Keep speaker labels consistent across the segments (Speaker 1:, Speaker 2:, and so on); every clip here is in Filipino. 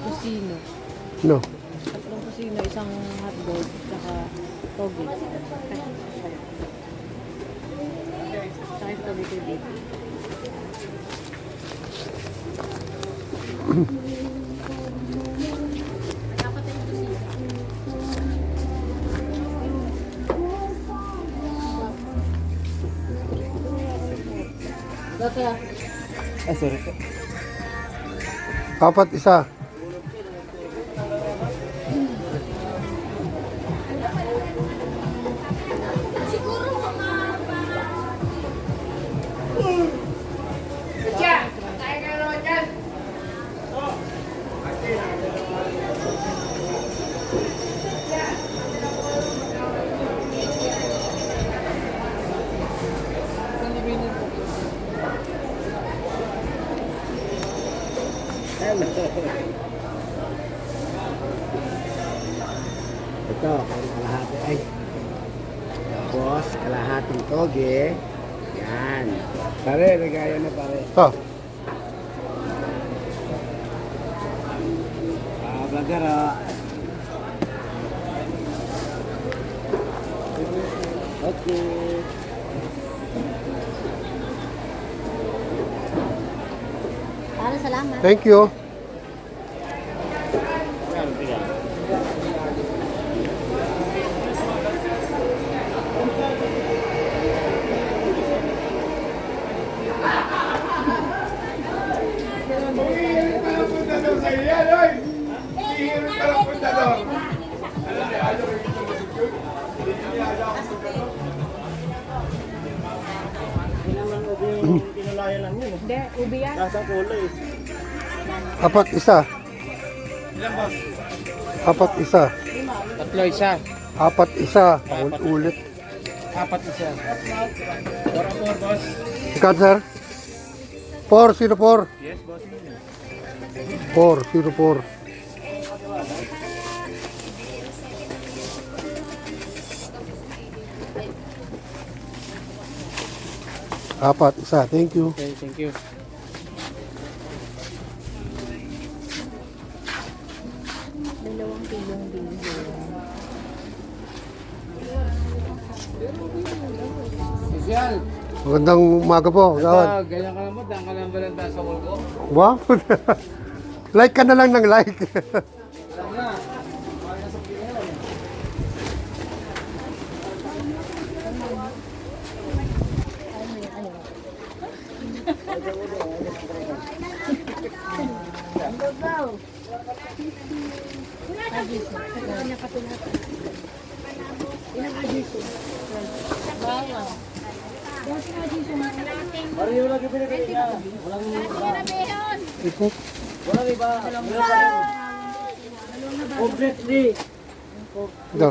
Speaker 1: Pusino.
Speaker 2: No.
Speaker 1: Tatlong pusino, isang hotdog, saka toge. Saka yung toge ko dito.
Speaker 3: Sorry po.
Speaker 2: Apat isa.
Speaker 3: Ito, kalahati. Ay. Tapos, kalahating toge. Yan. Pare, regaya na pare.
Speaker 2: Oh.
Speaker 3: Vlogger, Okay.
Speaker 1: Para salamat.
Speaker 2: Thank you.
Speaker 3: Pinulayan lang yun.
Speaker 1: Hindi, ubi yan.
Speaker 3: Nasa kulay.
Speaker 2: Apat isa.
Speaker 3: Ilan ba?
Speaker 2: Apat isa.
Speaker 3: Tatlo isa.
Speaker 2: Apat isa. Ulit.
Speaker 3: Apat isa. 4 boss.
Speaker 2: Ikan, sir? 404.
Speaker 3: Yes, boss.
Speaker 2: 404. Apat isa. Thank you.
Speaker 3: Okay, thank you.
Speaker 1: Dalawang kilong bilyo.
Speaker 3: Social.
Speaker 2: Magandang umaga po. Gawad.
Speaker 3: Ganyan ka lang mo. Daan ka lang ba lang sa wall ko?
Speaker 2: Wow. Like ka na lang ng like.
Speaker 3: Lang na. Mario lagi pinagay niya. Walang iba. Walang iba. Completely.
Speaker 2: Ito.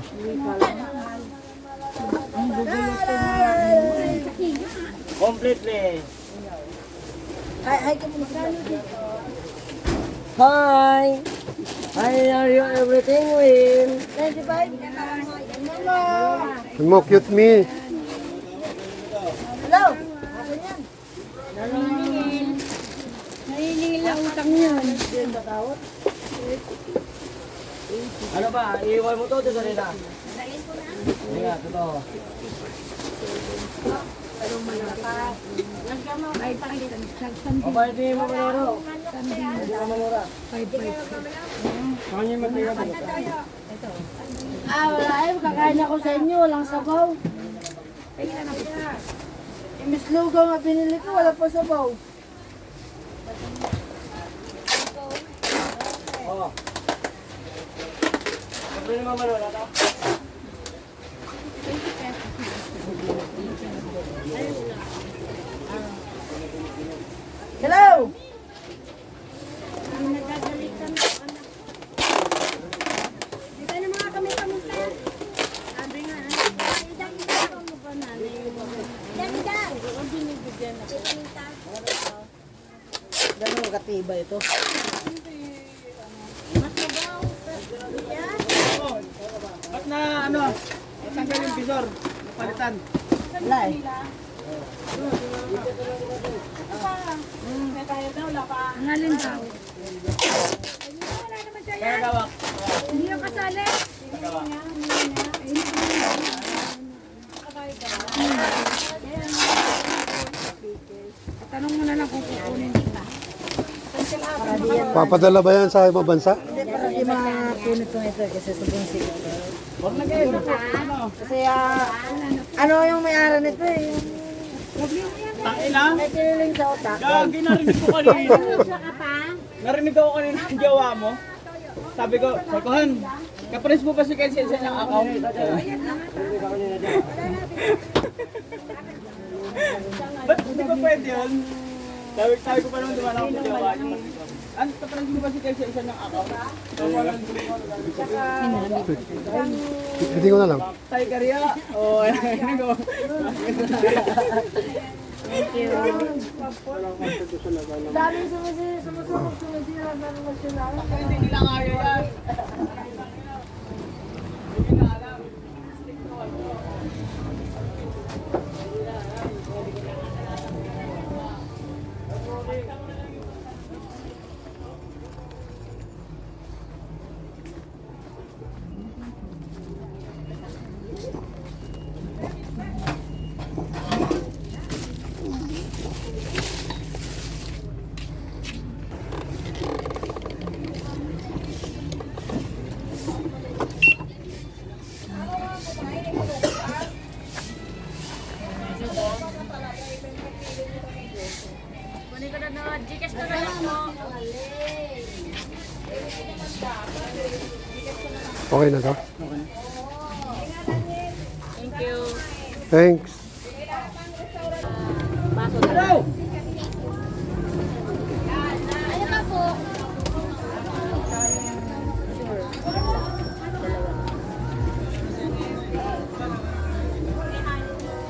Speaker 3: Completely.
Speaker 1: Hi ka muna.
Speaker 3: Hi. How are you everything Win?
Speaker 1: 95?
Speaker 2: Mo cute me.
Speaker 1: Hello? Asan yan? Naniningil lang utang yun.
Speaker 3: Ano ba? Iiwan mo to doon sa nila? Hindi nga, totoo. O ba hindi mo manoro? Hindi mo manora. 5-5. Kanya yung matira ba?
Speaker 1: Wala eh. Kakain ako sa inyo. Walang sabaw. Miss Lugaw nga binili ko. Wala pa sabaw.
Speaker 3: Oo. Sabi mo manora to?
Speaker 1: Hello? Gano'ng katiba ito?
Speaker 3: Ba't na ano? Natanggal yung visor? Napalitan?
Speaker 1: Wala eh. Ang alin daw? Hindi yung kasali. Tanong mo na lang kung kukunin kita.
Speaker 2: Papadala ba yan sa ibang bansa?
Speaker 1: Para di mapunit ko ito kasi sobrang sikip.
Speaker 4: Kasi ano yung may-ari nito eh.
Speaker 5: Tangina?
Speaker 4: May kiniling sa utak.
Speaker 5: Gagi, narinig ko kanina. Narinig ako kanina ng jowa mo. Sabi ko, Han, kapares mo ba si Kelsey sa inyong account? Ba't hindi ba pwede yun? Sabi ko pa naman dumaan ako sa jowa niya. Kapares mo ba si Kelsey sa inyong account?
Speaker 2: Hindi ko na lang.
Speaker 5: Tay Karya? Oo, ayun ko.
Speaker 4: Daming sumusunod sumisira na naman sila.
Speaker 5: Hindi nila kaya yan.
Speaker 2: Okay na to?
Speaker 1: Thank you.
Speaker 2: Thanks.
Speaker 5: Hello!
Speaker 4: Ano ka po?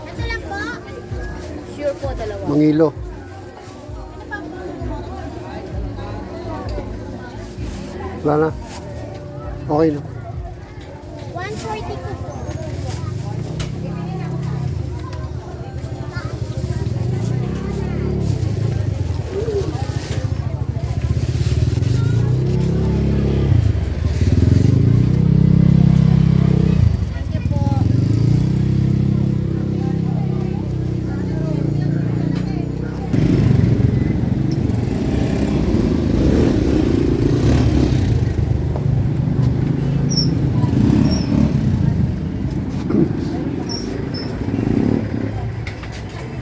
Speaker 4: Ito lang po?
Speaker 1: Sure po, dalawa.
Speaker 2: Mangilo. Wala na. Okay na.
Speaker 4: 142 po. Thank you po.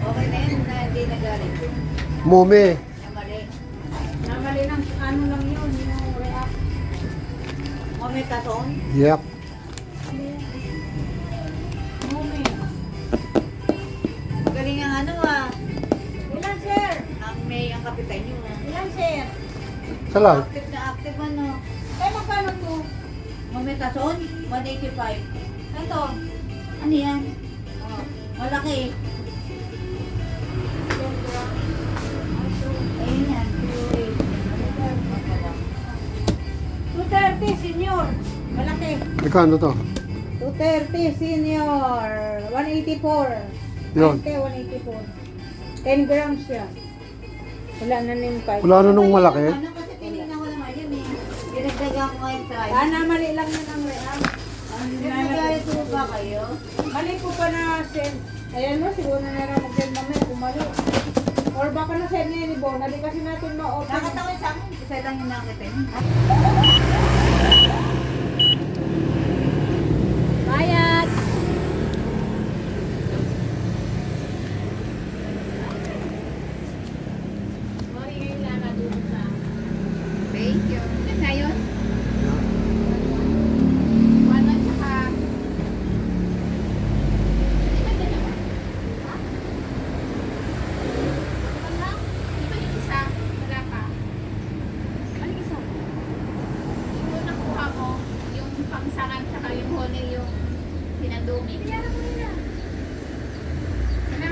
Speaker 1: Okay na yun na hindi nagaling.
Speaker 2: Mumi.
Speaker 1: Namali. Namali ng ano lang yun, yung react. Ometason.
Speaker 2: Yep.
Speaker 1: Magaling ang ano ah.
Speaker 4: Ilan, sir?
Speaker 1: Ang may ang kapitan nyo.
Speaker 4: Ilan, sir?
Speaker 2: Salang.
Speaker 1: Active na active ano.
Speaker 4: Eh, magkano to?
Speaker 1: Ometason, 185.
Speaker 4: Ito.
Speaker 1: Ano yan? Oh, malaki. Ayun yan.
Speaker 4: 230, senior. Malaki.
Speaker 2: Magkano to?
Speaker 4: 230, senior. 184.
Speaker 2: Yun.
Speaker 4: 184. 10 grams siya. Wala na yung 5.
Speaker 2: Wala na nung malaki.
Speaker 1: Ano kasi tinignan ko naman yun eh. Dinagdagan ko ngayon tayo.
Speaker 4: Mali lang yun ang react.
Speaker 1: Nagagalit po ba kayo?
Speaker 4: Mali ko pa na send. Ayan mo, siguro na lang mag-send mamaya kung mali. Or baka na-send niya ni Bona. Di kasi natin ma-open.
Speaker 1: Nakita ko sa akin. Isa lang yung nakita yun. Bye!